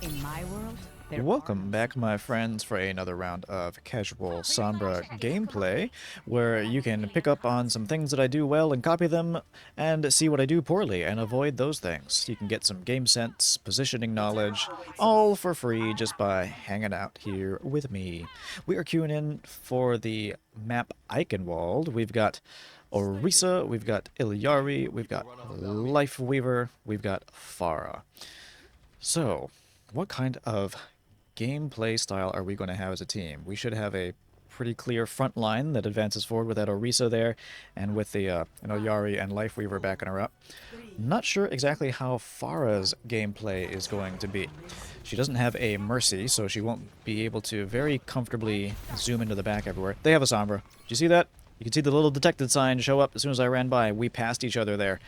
In my world, Welcome back, my friends, for another round of casual Sombra gameplay, where you can pick up on some things that I do well and copy them, and see what I do poorly and avoid those things. You can get some game sense, positioning knowledge, all for free just by hanging out here with me. We are queuing in for the map Eichenwalde. We've got Orisa, we've got Illari, we've got Life Weaver, we've got Farah. So, what kind of gameplay style are we going to have as a team? We should have a pretty clear front line that advances forward with that Orisa there, and with the Yari and Lifeweaver backing her up. Not sure exactly how Farah's gameplay is going to be. She doesn't have a Mercy, so she won't be able to very comfortably zoom into the back everywhere. They have a Sombra. Did you see that? You can see the little detected sign show up as soon as I ran by. We passed each other there.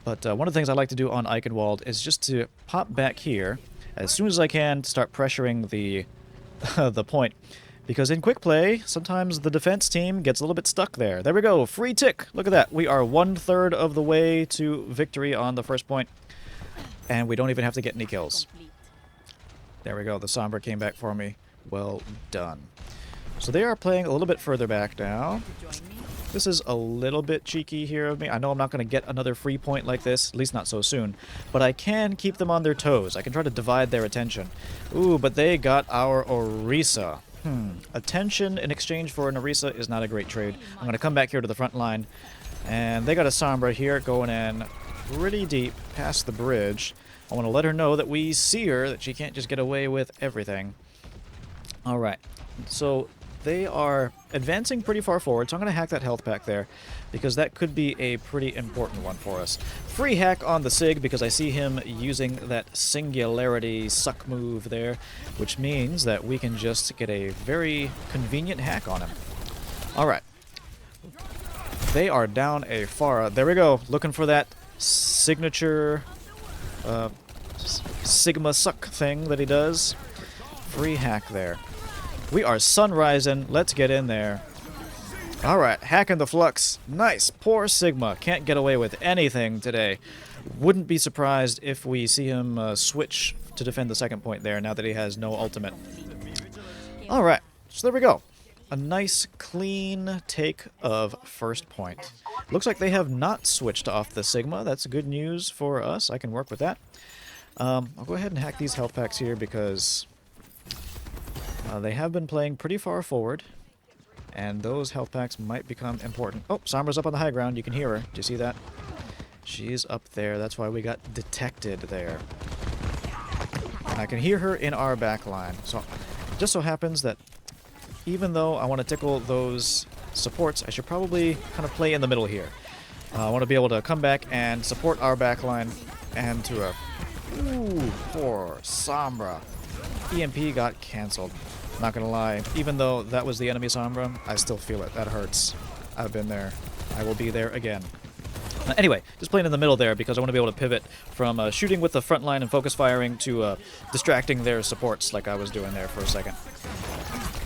But one of the things I like to do on Eichenwalde is just to pop back here as soon as I can to start pressuring the the point. Because in quick play, sometimes the defense team gets a little bit stuck there. There we go, free tick. Look at that. We are 1/3 of the way to victory on the first point, and we don't even have to get any kills. There we go. The Sombra came back for me. Well done. So they are playing a little bit further back now. This is a little bit cheeky here of me. I know I'm not going to get another free point like this, at least not so soon. But I can keep them on their toes. I can try to divide their attention. Ooh, but they got our Orisa. Attention in exchange for an Orisa is not a great trade. I'm going to come back here to the front line. And they got a Sombra here going in pretty deep past the bridge. I want to let her know that we see her, that she can't just get away with everything. Alright, so they are advancing pretty far forward, so I'm going to hack that health pack there, because that could be a pretty important one for us. Free hack on the Sig, because I see him using that singularity suck move there, which means that we can just get a very convenient hack on him. Alright. They are down a Farah. There we go, looking for that signature Sigma suck thing that he does. Free hack there. We are sunrising. Let's get in there. Alright, hacking the flux. Nice. Poor Sigma. Can't get away with anything today. Wouldn't be surprised if we see him switch to defend the second point there now that he has no ultimate. Alright, so there we go. A nice, clean take of first point. Looks like they have not switched off the Sigma. That's good news for us. I can work with that. I'll go ahead and hack these health packs here because they have been playing pretty far forward, and those health packs might become important. Oh, Sombra's up on the high ground. You can hear her. Do you see that? She's up there. That's why we got detected there. And I can hear her in our back line. So it just so happens that even though I want to tickle those supports, I should probably kind of play in the middle here. I want to be able to come back and support our back line and to a... Ooh, poor Sombra. EMP got cancelled. Not gonna lie, even though that was the enemy Sombra, I still feel it. That hurts. I've been there. I will be there again. Anyway, just playing in the middle there because I want to be able to pivot from shooting with the front line and focus firing to distracting their supports like I was doing there for a second.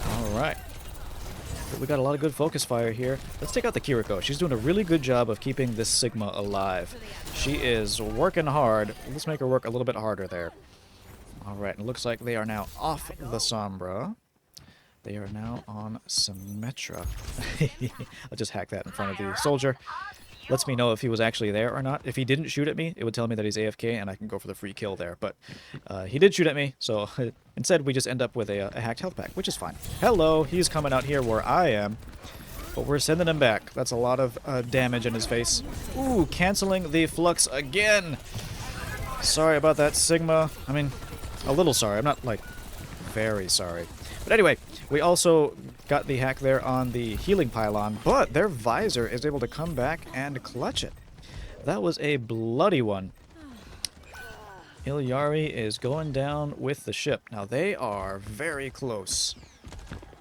Alright. We got a lot of good focus fire here. Let's take out the Kiriko. She's doing a really good job of keeping this Sigma alive. She is working hard. Let's make her work a little bit harder there. Alright, it looks like they are now off the Sombra. They are now on Symmetra. I'll just hack that in front of the soldier. Lets me know if he was actually there or not. If he didn't shoot at me, it would tell me that he's AFK and I can go for the free kill there. But he did shoot at me, so instead we just end up with a hacked health pack, which is fine. Hello, he's coming out here where I am. But we're sending him back. That's a lot of damage in his face. Ooh, canceling the flux again. Sorry about that, Sigma. I mean, a little sorry. I'm not, like, very sorry. But anyway, we also got the hack there on the Healing Pylon, but their visor is able to come back and clutch it. That was a bloody one. Illari is going down with the ship. Now, they are very close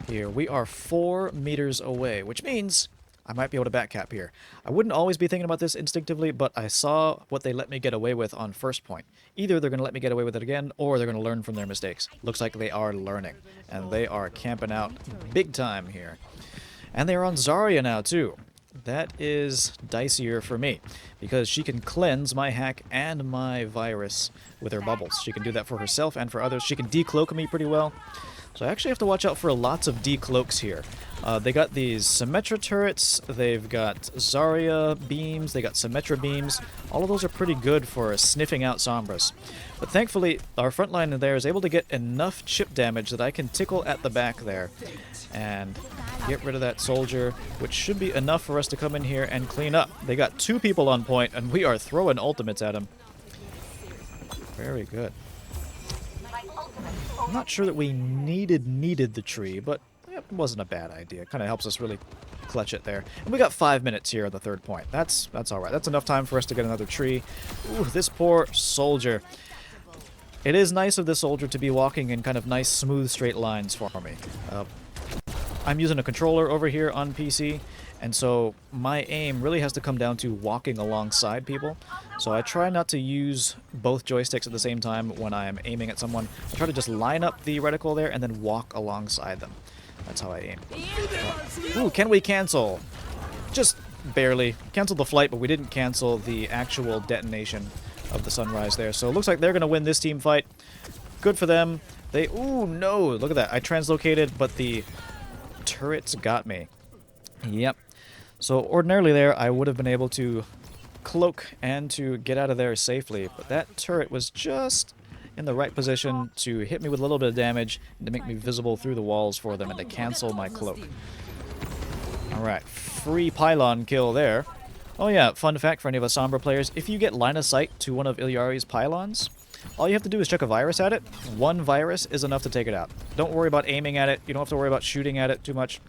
here. We are 4 meters away, which means I might be able to backcap here. I wouldn't always be thinking about this instinctively, but I saw what they let me get away with on first point. Either they're going to let me get away with it again, or they're going to learn from their mistakes. Looks like they are learning, and they are camping out big time here. And they're on Zarya now, too. that is dicier for me, because she can cleanse my hack and my virus with her bubbles. She can do that for herself and for others. She can decloak me pretty well. So I actually have to watch out for lots of decloaks here. They got these Symmetra turrets, they've got Zarya beams, they got Symmetra beams. All of those are pretty good for sniffing out Sombras. But thankfully, our front line there is able to get enough chip damage that I can tickle at the back there and get rid of that soldier, which should be enough for us to come in here and clean up. They got 2 people on point, and we are throwing ultimates at them. Very good. I'm not sure that we needed the tree, but it wasn't a bad idea. It kind of helps us really clutch it there. And we got 5 minutes here at the 3rd point. That's all right. That's enough time for us to get another tree. Ooh, this poor soldier. It is nice of this soldier to be walking in kind of nice, smooth, straight lines for me. I'm using a controller over here on PC, and so my aim really has to come down to walking alongside people. So I try not to use both joysticks at the same time when I'm aiming at someone. I try to just line up the reticle there and then walk alongside them. That's how I aim. Ooh, can we cancel? Just barely. Canceled the flight, but we didn't cancel the actual detonation of the sunrise there. So it looks like they're going to win this team fight. Good for them. Ooh, no, look at that. I translocated, but the turrets got me. Yep. So ordinarily there, I would have been able to cloak and to get out of there safely, but that turret was just in the right position to hit me with a little bit of damage and to make me visible through the walls for them and to cancel my cloak. Alright, free pylon kill there. Oh yeah, fun fact for any of us Sombra players, if you get line of sight to one of Illari's pylons, all you have to do is chuck a virus at it. 1 virus is enough to take it out. Don't worry about aiming at it. You don't have to worry about shooting at it too much.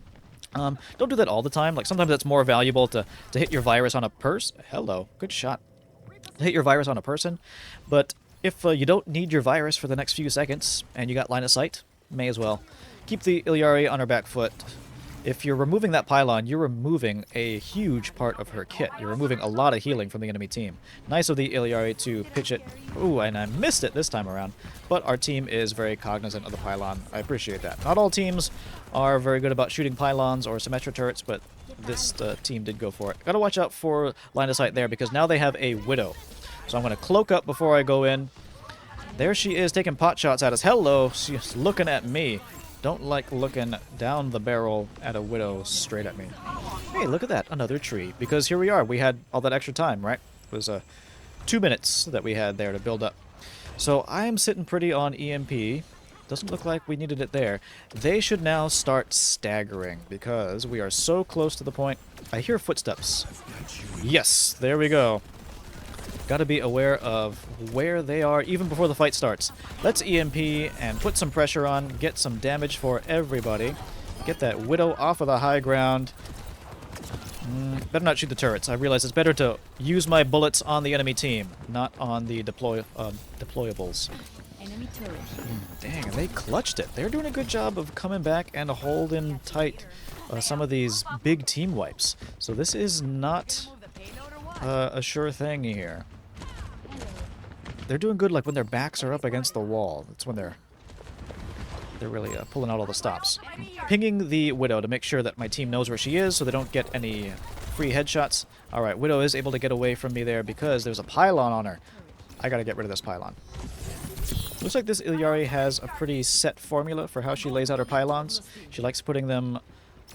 Don't do that all the time. Like, sometimes it's more valuable to hit your virus on a Hello, good shot. Hit your virus on a person. But if you don't need your virus for the next few seconds and you got line of sight, may as well. Keep the Illari on her back foot. If you're removing that pylon, you're removing a huge part of her kit. You're removing a lot of healing from the enemy team. Nice of the Illari to pitch it. Ooh, and I missed it this time around. But our team is very cognizant of the pylon. I appreciate that. Not all teams are very good about shooting pylons or Symmetra turrets, but this team did go for it. Gotta watch out for line of sight there, because now they have a Widow. So I'm gonna cloak up before I go in. There she is, taking pot shots at us. Hello, she's looking at me. Don't like looking down the barrel at a Widow straight at me. Hey, look at that, another tree. Because here we are, we had all that extra time, right? It was 2 minutes that we had there to build up. So I am sitting pretty on EMP. Doesn't look like we needed it there. They should now start staggering, because we are so close to the point. I hear footsteps. Yes, there we go. Gotta be aware of where they are even before the fight starts. Let's EMP and put some pressure on, get some damage for everybody. Get that Widow off of the high ground. Better not shoot the turrets. I realize it's better to use my bullets on the enemy team, not on the deployables. Enemy turret. Dang, they clutched it. They're doing a good job of coming back and holding tight some of these big team wipes. So this is not a sure thing here. They're doing good, like when their backs are up against the wall. That's when they're really pulling out all the stops. Pinging the Widow to make sure that my team knows where she is so they don't get any free headshots. Alright, Widow is able to get away from me there because there's a pylon on her. I gotta get rid of this pylon. Looks like this Illari has a pretty set formula for how she lays out her pylons. She likes putting them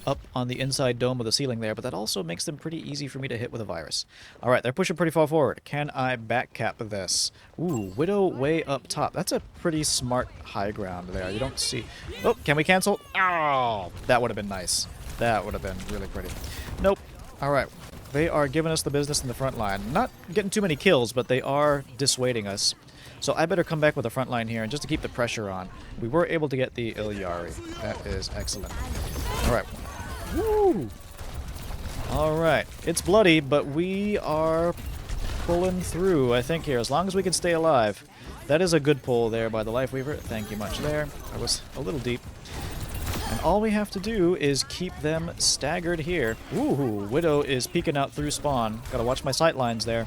up on the inside dome of the ceiling there, but that also makes them pretty easy for me to hit with a virus. Alright, they're pushing pretty far forward. Can I backcap this? Ooh, Widow way up top. That's a pretty smart high ground there. You don't see... Oh, can we cancel? Oh, that would have been nice. That would have been really pretty. Nope. Alright, they are giving us the business in the front line. Not getting too many kills, but they are dissuading us. So I better come back with the front line here, and just to keep the pressure on. We were able to get the Illari. That is excellent. Alright. Woo! Alright. It's bloody, but we are pulling through, I think, here. As long as we can stay alive. That is a good pull there by the Life Weaver. Thank you much there. That was a little deep. And all we have to do is keep them staggered here. Ooh, Widow is peeking out through spawn. Gotta watch my sight lines there.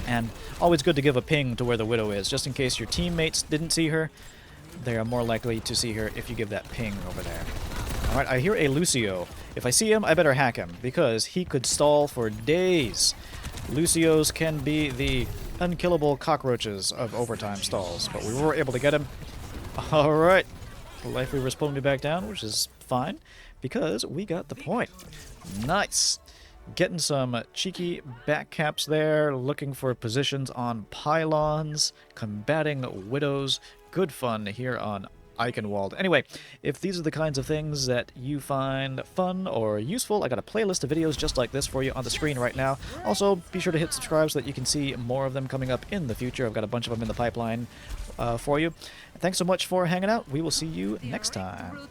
And always good to give a ping to where the Widow is, just in case your teammates didn't see her. They are more likely to see her if you give that ping over there. Alright, I hear a Lucio. If I see him, I better hack him, because he could stall for days. Lucios can be the unkillable cockroaches of overtime stalls, but we were able to get him. Alright. Life Weaver's pulling me back down, which is fine, because we got the point. Nice. Getting some cheeky back caps there, looking for positions on pylons, combating widows. Good fun here on Eichenwalde. Anyway, if these are the kinds of things that you find fun or useful, I got a playlist of videos just like this for you on the screen right now. Also, be sure to hit subscribe so that you can see more of them coming up in the future. I've got a bunch of them in the pipeline for you. Thanks so much for hanging out. We will see you next time.